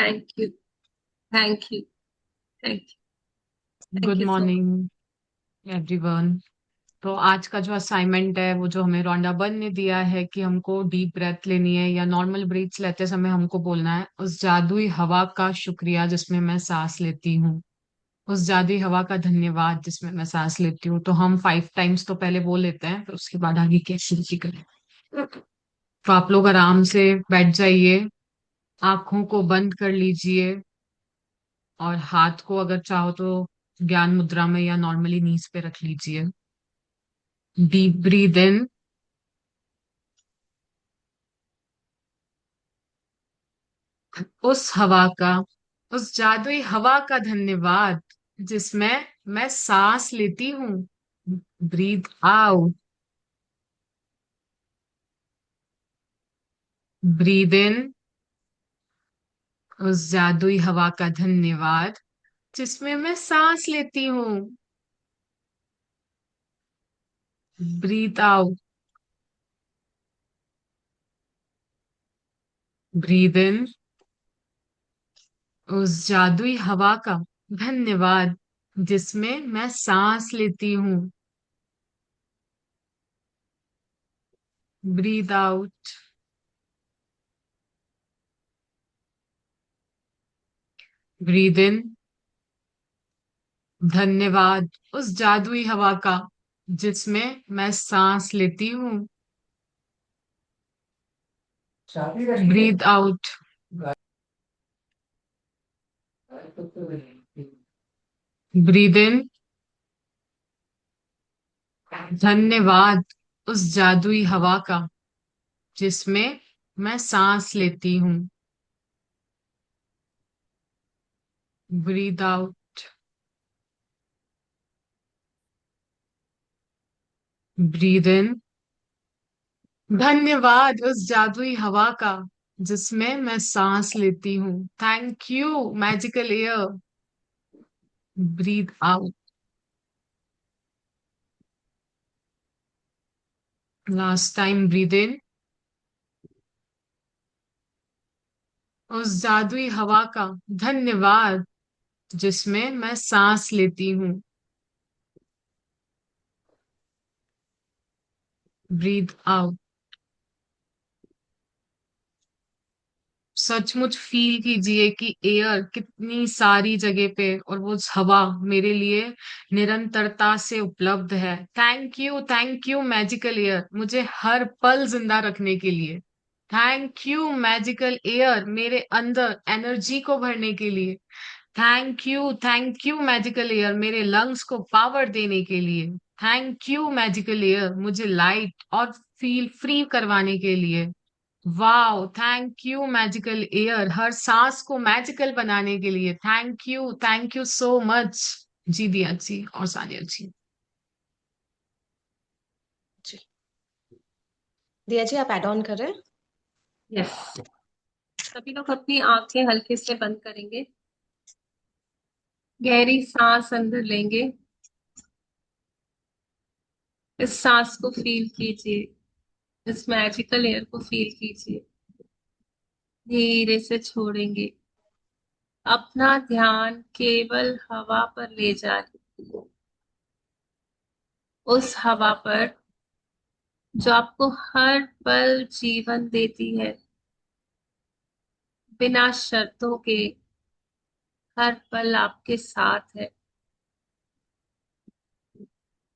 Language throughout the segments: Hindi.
Thank you. Thank you. Thank you. Thank good you so much. Morning everyone. तो आज का जो असाइनमेंट है वो जो हमें रॉन्डा बन ने दिया है कि हमको डीप ब्रेथ लेनी है या नॉर्मल ब्रीथ्स लेते समय हमको बोलना है उस जादुई हवा का शुक्रिया जिसमें मैं सांस लेती हूँ, उस जादुई हवा का धन्यवाद जिसमें मैं सांस लेती हूँ। तो हम 5 टाइम्स तो पहले बोल लेते हैं, फिर उसके बाद आगे कैसे करें। तो आप लोग आराम से बैठ जाइए, आंखों को बंद कर लीजिए और हाथ को अगर चाहो तो ज्ञान मुद्रा में या नॉर्मली नीज पे रख लीजिए। डीप ब्रीद इन, उस हवा का, उस जादुई हवा का धन्यवाद जिसमें मैं सांस लेती हूँ। ब्रीद आउट, ब्रीद इन, उस जादुई हवा का धन्यवाद जिसमें मैं सांस लेती हूँ। ब्रीद आउट, ब्रीद इन, उस जादुई हवा का धन्यवाद जिसमें मैं सांस लेती हूँ। ब्रीद आउट, ब्रीद इन, धन्यवाद उस जादुई हवा का जिसमें मैं सांस लेती हूँ। ब्रीद आउट, ब्रीद इन, धन्यवाद उस जादुई हवा का जिसमें मैं सांस लेती हूँ। ब्रीद आउट, ब्रीद इन, धन्यवाद उस जादुई हवा का जिसमें मैं सांस लेती हूँ। Thank you magical air. Breathe out, last time breathe in, उस जादुई हवा का धन्यवाद जिसमें मैं सांस लेती हूँ। Breathe out. सचमुच फील कीजिए कि एयर कितनी सारी जगह पे और वो हवा मेरे लिए निरंतरता से उपलब्ध है। थैंक यू मैजिकल एयर, मुझे हर पल जिंदा रखने के लिए। थैंक यू मैजिकल एयर, मेरे अंदर एनर्जी को भरने के लिए। थैंक यू मैजिकल एयर, मेरे लंग्स को पावर देने के लिए। थैंक यू मैजिकल एयर, मुझे लाइट और फील फ्री करवाने के लिए। Wow, thank you magical air, हर सांस को मैजिकल बनाने के लिए। Thank you so much. जी दिया जी और सानिया जी। जी। दिया जी, आप ऐड ऑन कर रहे हैं? यस। सभी लोग अपनी आंखें हल्के से बंद करेंगे। गहरी सांस अंदर लेंगे। इस सांस को फील कीजिए। इस मैजिकल एयर को फील कीजिए। धीरे से छोड़ेंगे। अपना ध्यान केवल हवा पर ले जाए। उस हवा पर जो आपको हर पल जीवन देती है, बिना शर्तों के हर पल आपके साथ है।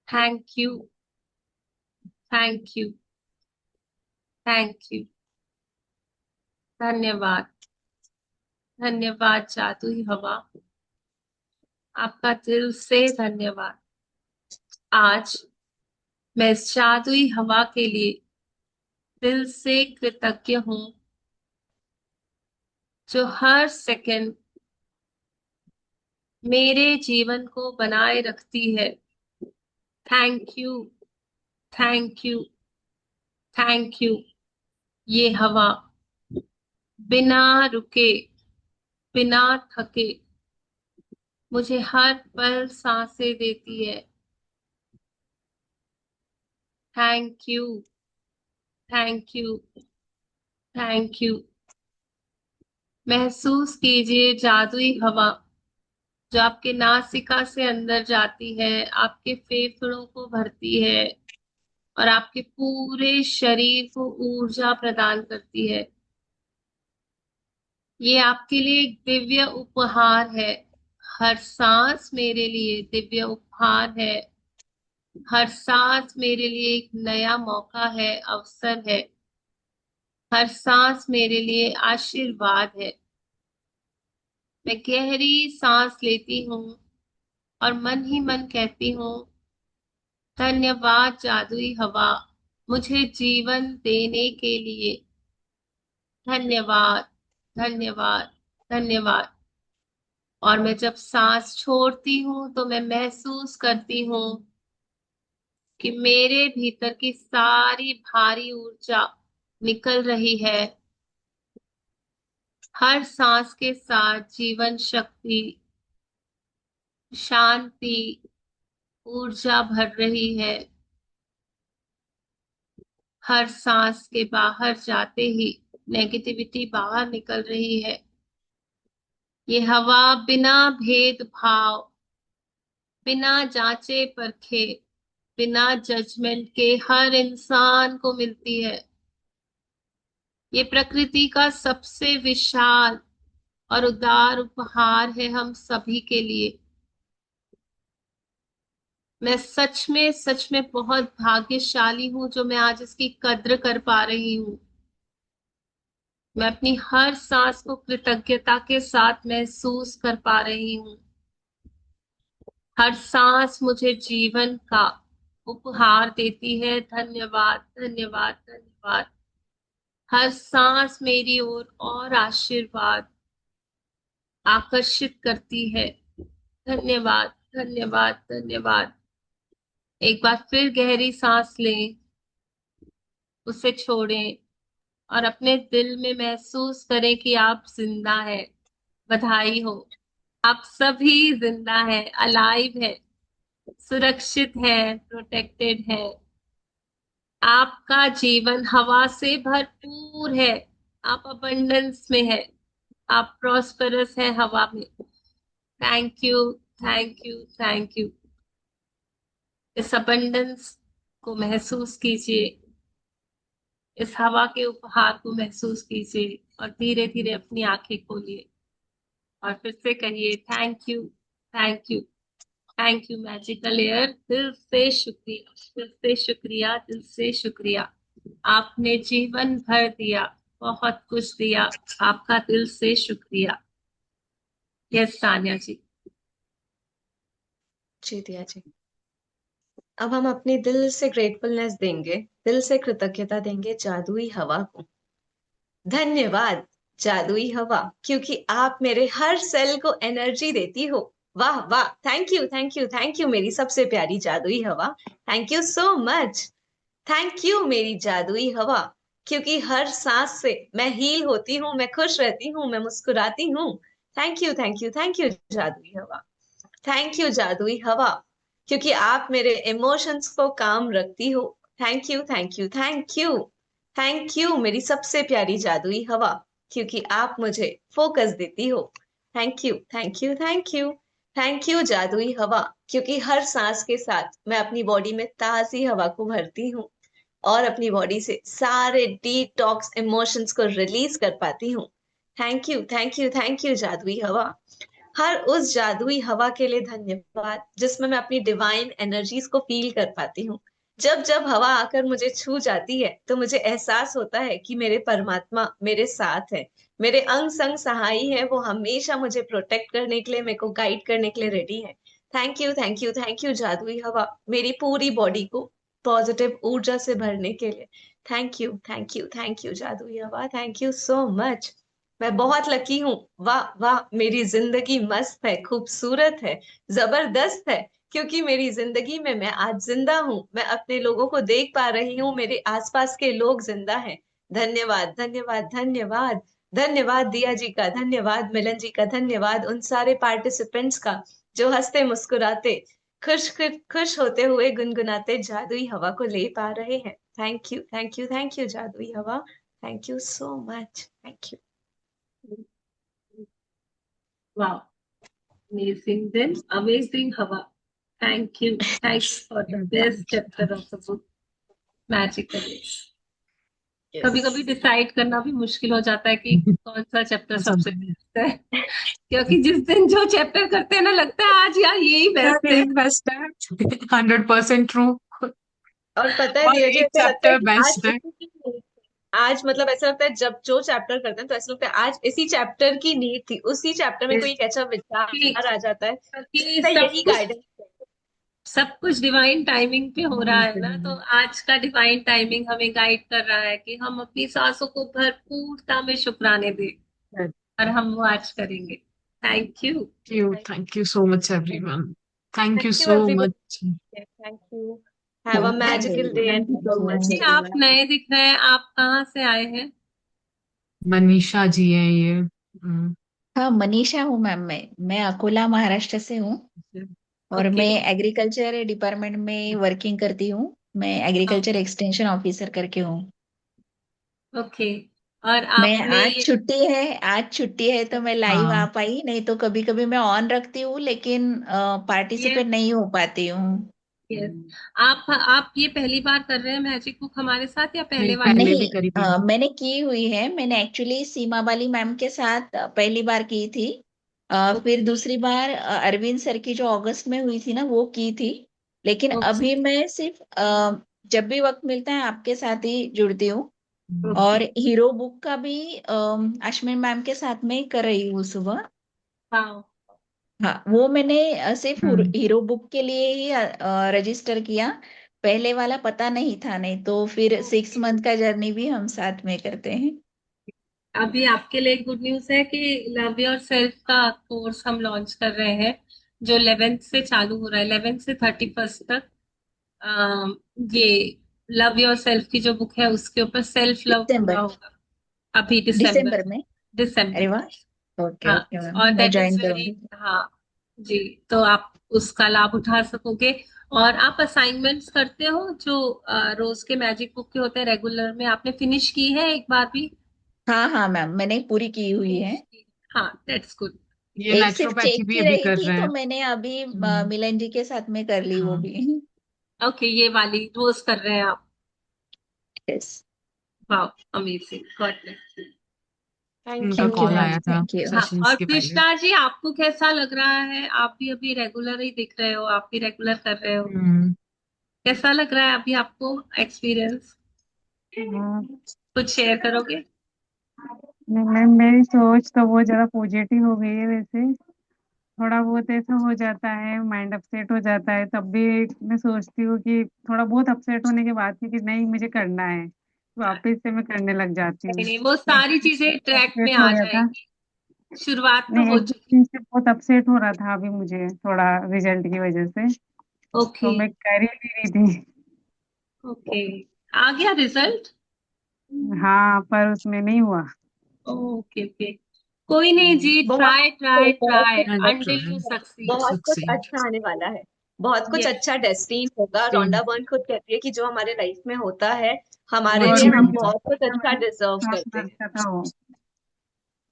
Thank you. Thank you. Thank you. धन्यवाद। धन्यवाद जादुई हवा, आपका दिल से धन्यवाद। आज मैं इस जादुई हवा के लिए दिल से कृतज्ञ हूँ, जो हर सेकंड मेरे जीवन को बनाए रखती है। Thank you. Thank you. Thank you. ये हवा बिना रुके, बिना थके मुझे हर पल सांसें देती है। Thank you. Thank you. Thank you. महसूस कीजिए जादुई हवा जो आपके नासिका से अंदर जाती है, आपके फेफड़ों को भरती है और आपके पूरे शरीर को ऊर्जा प्रदान करती है। ये आपके लिए एक दिव्य उपहार है। हर सांस मेरे लिए दिव्य उपहार है। हर सांस मेरे लिए एक नया मौका है, अवसर है। हर सांस मेरे लिए आशीर्वाद है। मैं गहरी सांस लेती हूँ और मन ही मन कहती हूँ, धन्यवाद जादुई हवा मुझे जीवन देने के लिए। धन्यवाद, धन्यवाद, धन्यवाद। और मैं जब सांस छोड़ती हूँ तो मैं महसूस करती हूँ कि मेरे भीतर की सारी भारी ऊर्जा निकल रही है। हर सांस के साथ जीवन शक्ति, शांति, ऊर्जा भर रही है। हर सांस के बाहर जाते ही नेगेटिविटी बाहर निकल रही है। ये हवा बिना भेदभाव, बिना जांचे परखे, बिना जजमेंट के हर इंसान को मिलती है। ये प्रकृति का सबसे विशाल और उदार उपहार है हम सभी के लिए। मैं सच में बहुत भाग्यशाली हूं जो मैं आज इसकी कद्र कर पा रही हूँ। मैं अपनी हर सांस को कृतज्ञता के साथ महसूस कर पा रही हूँ। हर सांस मुझे जीवन का उपहार देती है। धन्यवाद, धन्यवाद, धन्यवाद। हर सांस मेरी ओर और आशीर्वाद आकर्षित करती है। धन्यवाद, धन्यवाद, धन्यवाद। एक बार फिर गहरी सांस लें, उसे छोड़ें और अपने दिल में महसूस करें कि आप जिंदा हैं। बधाई हो, आप सभी जिंदा हैं, अलाइव है, सुरक्षित है, प्रोटेक्टेड है। आपका जीवन हवा से भरपूर है। आप अबंडेंस में है, आप प्रॉस्पेरस है हवा में। Thank you, thank you, thank you. इस अबंडेंस को महसूस कीजिए, इस हवा के उपहार को महसूस कीजिए और धीरे धीरे अपनी आंखें खोलिए और फिर से कहिए, thank you, thank you, thank you magical air. दिल से शुक्रिया, दिल से शुक्रिया, दिल से शुक्रिया। आपने जीवन भर दिया, बहुत कुछ दिया। आपका दिल से शुक्रिया। यस सान्या जी। जी दिया जी। अब हम अपनी दिल से ग्रेटफुलनेस देंगे, दिल से कृतज्ञता देंगे जादुई हवा को। धन्यवाद जादुई हवा, क्योंकि आप मेरे हर सेल को एनर्जी देती हो। वाह वाह, thank you, thank you, thank you मेरी सबसे प्यारी जादुई हवा। Thank you so much. Thank you मेरी जादुई हवा, क्योंकि हर सांस से मैं हील होती हूँ, मैं खुश रहती हूँ, मैं मुस्कुराती हूँ। Thank you, thank you, thank you जादुई हवा। थैंक यू जादुई हवा, क्योंकि आप मेरे इमोशंस को काम रखती हो। Thank you, thank you, thank you. Thank you मेरी सबसे प्यारी जादुई हवा, क्योंकि आप मुझे फोकस देती हो। Thank you, thank you, thank you. Thank you जादुई हवा, क्योंकि हर सांस के साथ मैं अपनी बॉडी में ताजी हवा को भरती हूँ और अपनी बॉडी से सारे डिटॉक्स इमोशंस को रिलीज कर पाती हूँ। Thank you, thank you, thank you जादुई हवा। हर उस जादुई हवा के लिए धन्यवाद जिसमें मैं अपनी डिवाइन एनर्जीज को फील कर पाती हूँ। जब जब हवा आकर मुझे छू जाती है तो मुझे एहसास होता है कि मेरे परमात्मा मेरे साथ है, मेरे अंग संग सहाई है। वो हमेशा मुझे प्रोटेक्ट करने के लिए, मेरे को गाइड करने के लिए रेडी है। Thank you, thank you, thank you जादुई हवा, मेरी पूरी बॉडी को पॉजिटिव ऊर्जा से भरने के लिए। Thank you, thank you, thank you जादुई हवा, थैंक यू सो मच। मैं बहुत लकी हूँ। वाह वाह, मेरी जिंदगी मस्त है, खूबसूरत है, जबरदस्त है, क्योंकि मेरी जिंदगी में मैं आज जिंदा हूँ। मैं अपने लोगों को देख पा रही हूँ, मेरे आसपास के लोग जिंदा हैं। धन्यवाद, धन्यवाद, धन्यवाद। धन्यवाद दिया जी का, धन्यवाद मिलन जी का, धन्यवाद उन सारे पार्टिसिपेंट्स का जो हंसते मुस्कुराते खुश खुश खुश होते हुए गुनगुनाते जादुई हवा को ले पा रहे हैं। Thank you, thank you, thank you जादुई हवा। Thank you so much, thank you. वाह, अमेजिंग दिन, अमेजिंग हवा। Thank you, thanks for the best chapter of the book, magical. Yes. कभी कभी डिसाइड करना भी मुश्किल हो जाता है कि कौन सा चैप्टर सबसे बेस्ट है, क्योंकि जिस दिन जो चैप्टर करते हैं ना, लगता है आज यार यही बेस्ट है। बेस्ट है। 100% ट्रू। और पता है और धीरज जी, एक ऐसा लगता है चैप्टर कि आज बेस्ट है। इसी की नीड थी। आज मतलब ऐसा लगता है जब जो चैप्टर करते हैं तो ऐसा लगता है आज इसी चैप्टर की नीड थी, उसी चैप्टर में कोई एक ऐसा कि विचार आ जाता है, कि लगता है यही गाइडेंस है। सब कुछ डिवाइन टाइमिंग पे हो रहा है ना, तो आज का डिवाइन टाइमिंग हमें गाइड कर रहा है कि हम अपनी सांसों को भरपूरता में शुक्राने दें, और हम वो आज करेंगे। Thank you. Thank you so much, everyone. Thank you thank you so everyone, much. Thank you, have a magical day and Thank you so much, जी, आप everyone. नए दिख रहे हैं, आप कहाँ से आए हैं? मनीषा जी है ये। हाँ, मनीषा हूँ मैम। मैं अकोला महाराष्ट्र से हूँ और ओके। मैं एग्रीकल्चर डिपार्टमेंट में वर्किंग करती हूँ। मैं एग्रीकल्चर एक्सटेंशन ऑफिसर करके हूँ। ओके। और मैं आपने आज ये, छुट्टी है, आज छुट्टी है तो मैं लाइव आ हाँ, पाई नहीं, तो कभी कभी मैं ऑन रखती हूँ लेकिन ये पार्टिसिपेट नहीं हो पाती हूँ। यस, आप ये पहली बार कर रहे हैं मैजिक बुक हमारे साथ, या नहीं पहले वाली पहले बार? भी नहीं, करी थी। मैंने की हुई है। मैंने एक्चुअली सीमा वाली मैम के साथ पहली बार की थी। ओके। फिर दूसरी बार अरविंद सर की जो अगस्त में हुई थी ना, वो की थी। लेकिन ओके। अभी मैं सिर्फ जब भी वक्त मिलता है आपके साथ ही जुड़ती हूँ। ओके। और हीरो बुक का भी अश्विन मैम के साथ में कर रही हूँ सुबह। हाँ। हाँ, वो मैंने सिर्फ हम्म। हीरो बुक के लिए ही रजिस्टर किया। पहले वाला पता नहीं था, नहीं तो फिर सिक्स ओके। मंथ का जर्नी भी हम साथ में करते हैं। अभी आपके लिए गुड न्यूज है कि लव योर सेल्फ का कोर्स हम लॉन्च कर रहे हैं, जो 11th से चालू हो रहा है, 11th से 31st तक। ये लव योर सेल्फ की जो बुक है, उसके ऊपर सेल्फ लव पूरा दिसंबर, होगा, अभी दिसंबर, दिसंबर में। दिसंबर अरे में। वाह, ओके हाँ, ओके मैम, और मैं दैट इज ज्वाइन वेरी, करूंगी। हाँ जी, तो आप उसका लाभ उठा सकोगे। और आप असाइनमेंट्स करते हो जो रोज के मैजिक बुक के होते हैं रेगुलर में, आपने फिनिश की है एक बार भी? हाँ हाँ मैम, मैंने पूरी की हुई है। फिनिश की, हाँ, दैट्स गुड। ये एक सिर्फ नेचुरोपैथी चेक भी की अभी रही कर थी रहे तो हैं। मैंने अभी हम्म, मिलन जी के साथ में कर ली वो हाँ। भी। ओके, ये वाली रोज कर रहे हैं आप? यस। वाह, अमेजिंग, गॉड ब्लेस। थैंक उनका you thank you call ma'am, आया था थैंक यू। हाँ, सेशंस और के पहले। कृष्णा जी, आपको कैसा लग रहा है? आप भी अभी रेगुलर ही दिख रहे हो, आप भी रेगुलर कर रहे हो, हम्म। कैसा लग रहा है अभी आपको एक्सपीरियंस? हाँ, कुछ शेयर करोगे? मैं मेरी सोच तो बहुत ज्यादा पॉजिटिव हो गई है वैसे। थोड़ा बहुत ऐसा हो जाता है, माइंड अपसेट हो जाता है, तब भी मैं सोचती हूँ कि थोड़ा बहुत अपसेट होने के बाद भी कि नहीं मुझे करना है, वापस से मैं करने लग जाती नहीं हूँ। नहीं, वो सारी चीजें ट्रैक में अपसेट हो आ रहा था। जाएंगी, शुरुआत तो नहीं, हो एक दो चुकी। दिन से बहुत अपसेट हो रहा था अभी मुझे, थोड़ा रिजल्ट की वजह से। ओके। तो मैं कर ही नहीं रही थी। ओके, आ गया रिजल्ट? हाँ, पर उसमें नहीं हुआ। ओके ओके, कोई नहीं जी, बहुत ट्राई ट्राई बहुत ट्राई कुछ एंड अंटिल ट्राई यू अच्छा, सक्सीड। बहुत कुछ सक्सीड। अच्छा आने वाला है। बहुत कुछ यस। अच्छा डेस्टिन होगा। सेम। रोंडा बर्न खुद कहती है कि जो हमारे लाइफ में होता है वो हमारे लिए, अच्छी हम गवर्नमेंट बात है। बहुत कुछ अच्छा में डिजर्व काम करते हैं। करता था वो।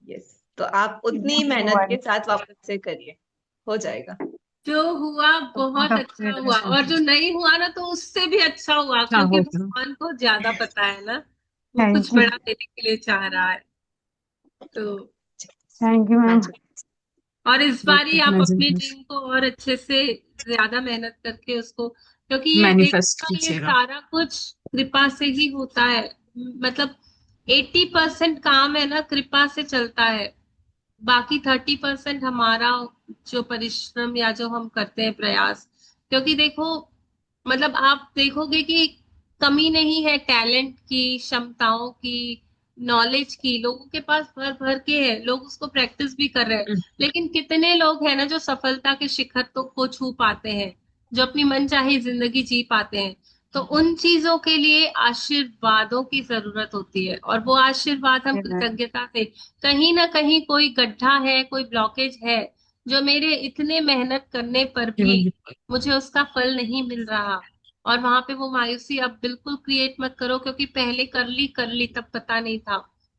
यस, तो आप उतनी वो मेहनत के वाली साथ वापस से करिए, हो जाएगा। जो हुआ तो बहुत बहुत अच्छा अपसेट हुआ, और जो नहीं हुआ ना, तो उससे भी अच्छा हुआ, क्या क्योंकि होता है। भगवान को ज्यादा पता है ना, वो कुछ थैंक यू। बड़ा देने के लिए चाह रहा है। तो थैंक यू मैम। मैजिक। और इस बार ही आप अपने मैजिक ड्रीम को और अच्छे से, ज्यादा मेहनत करके उसको, क्योंकि ये मैनिफेस्ट देखना, ये कीजिएगा। सारा कुछ कृपा से ही होता है। मतलब 80% काम है ना, कृपा से चलता है, बाकी 30% हमारा जो परिश्रम या जो हम करते हैं प्रयास। क्योंकि देखो, मतलब आप देखोगे कि कमी नहीं है टैलेंट की, क्षमताओं की, नॉलेज की, लोगों के पास भर भर के है, लोग उसको प्रैक्टिस भी कर रहे हैं। लेकिन कितने लोग हैं ना जो सफलता के शिखर तो को छू पाते हैं, जो अपनी मनचाही जिंदगी जी पाते हैं। तो उन चीजों के लिए आशीर्वादों की जरूरत होती है, और वो आशीर्वाद हम कृतज्ञता से, कहीं ना कहीं कोई गड्ढा है, कोई ब्लॉकेज है, जो मेरे इतने मेहनत करने पर भी मुझे उसका फल नहीं मिल रहा, और वहां पे वो मायूसी अब बिल्कुल क्रिएट मत करो, क्योंकि पहले कर ली तब पता नहीं था।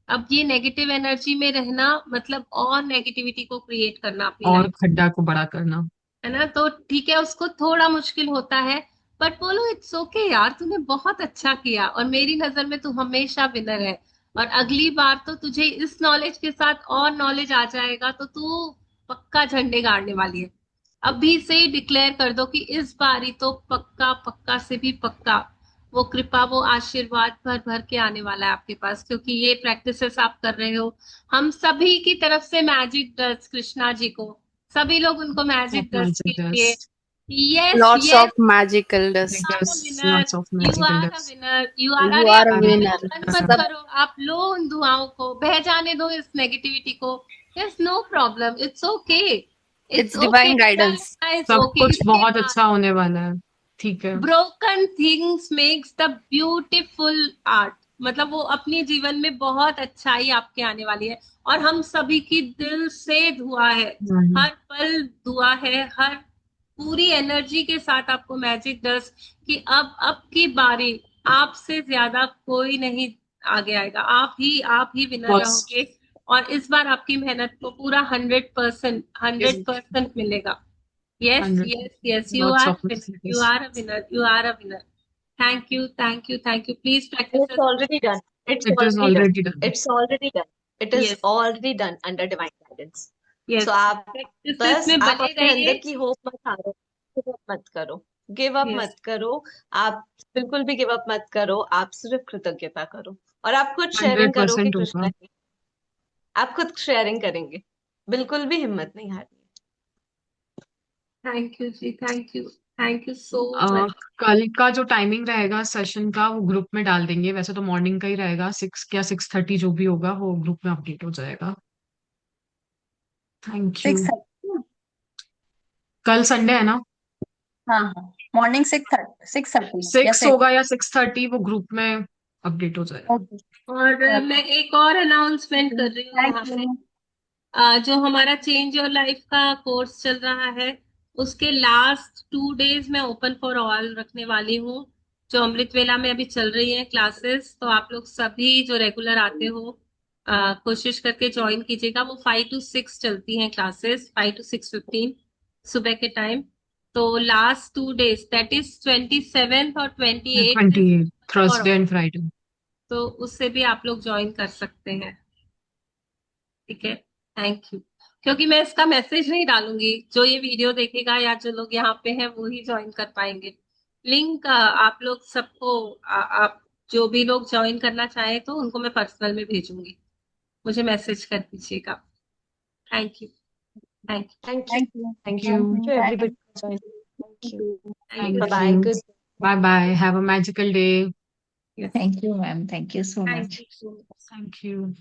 अब ये नेगेटिव एनर्जी में रहना मतलब और नेगेटिविटी को क्रिएट करना अपनी और लाइफ, खड्डा को बड़ा करना। है ना। तो ठीक है, उसको थोड़ा मुश्किल होता है, बट बोलो इट्स ओके यार, तूने बहुत अच्छा किया और मेरी नजर में तू हमेशा विनर है। और अगली बार तो तुझे इस नॉलेज के साथ और नॉलेज आ जाएगा तो तू पक्का झंडे गाड़ने वाली है। अभी से ही डिक्लेयर कर दो कि इस बारी तो पक्का, पक्का से भी पक्का वो कृपा, वो आशीर्वाद भर भर के आने वाला है आपके पास, क्योंकि ये प्रैक्टिसेस आप कर रहे हो। हम सभी की तरफ से मैजिक डस्ट कृष्णा जी को, सभी लोग उनको मैजिक डस्ट के Magic लिए, dust. Yes Lots of yes, magical Magic dust. Are a dust. Winner, Lots of you magical are a dust. Winner, you are, You अरे are a अभी भी winner. आप बंद मत सब करो, आप लो उन दुआओं को, बह जाने दो इस नेगेटिविटी को। It's no problem, it's okay, it's it's okay, divine guidance. It's सब ओके। कुछ इसके बहुत बाद अच्छा होने वाला है। ठीक है। Broken things makes the beautiful art, मतलब वो अपने जीवन में बहुत अच्छाई आपके आने वाली है। और हम सभी की दिल से दुआ है, हम्म। हर पल दुआ है, हर पूरी एनर्जी के साथ आपको मैजिक डस्ट कि अब की बारी आपसे ज्यादा कोई नहीं आगे आएगा, आप ही विनर बस रहोगे। और इस बार आपकी मेहनत को पूरा 100%, 100% मिलेगा। Yes, 100 yes, yes. You lots are of a winner. You messages. are a winner. You are a winner. Thank you, thank you, thank you. Please practice It's this. already done. It's It is already done. already done. It's already done. It is Yes, already done under divine guidance. yes. So आप Practices बस में आप बने अपने रहिए। अंदर की होप मत हारो, गिव अप मत करो, गिव अप Yes, मत करो। आप बिल्कुल भी गिव अप मत करो, आप सिर्फ कृतज्ञता करो और आप खुद शेयरिंग करोगे 100% कृष्णा होगा। की, आप खुद शेयरिंग करेंगे, बिल्कुल भी हिम्मत नहीं हारनी। thank you, ji, thank you so a, much. कल का जो टाइमिंग रहेगा सेशन का वो ग्रुप में डाल देंगे। वैसे तो मॉर्निंग का ही रहेगा, 6 या 6:30 जो भी होगा वो ग्रुप में अपडेट हो जाएगा। Thank you. 6:30। कल संडे है ना? हाँ हाँ, मॉर्निंग 6:30 या 6 6। होगा या 6:30, वो ग्रुप में अपडेट हो जाएगा। ओके और मैं एक और अनाउंसमेंट कर रही हूँ थैंक यहाँ पे। यू। जो हमारा चेंज योर लाइफ का कोर्स चल रहा है, उसके लास्ट 2 डेज मैं ओपन फॉर ऑल रखने वाली हूँ। जो अमृत वेला में अभी चल रही है क्लासेस, तो आप लोग सभी जो रेगुलर आते हो, कोशिश करके ज्वाइन कीजिएगा। वो 5 to 6 चलती हैं क्लासेस, 5 to 6:15 सुबह के टाइम। तो last 2 days, that is 27th और 28th is 28 for Thursday all, and Friday. तो उससे भी आप लोग ज्वाइन कर सकते हैं। ठीक है, थैंक यू। क्योंकि मैं इसका मैसेज नहीं डालूंगी, जो ये वीडियो देखेगा या जो लोग यहाँ पे हैं वो ही ज्वाइन कर पाएंगे। लिंक आप लोग सबको, आप जो भी लोग ज्वाइन करना चाहें तो उनको मैं पर्सनल में भेजूंगी, मुझे मैसेज कर दीजिएगा। Thank you, thank you, thank you, thank you thank thank you. Thank you you everybody for joining, thank you, thank bye thank bye, you. Good. Bye bye, have a magical day. You, thank you ma'am, thank you so thank much. You so much. Thank you.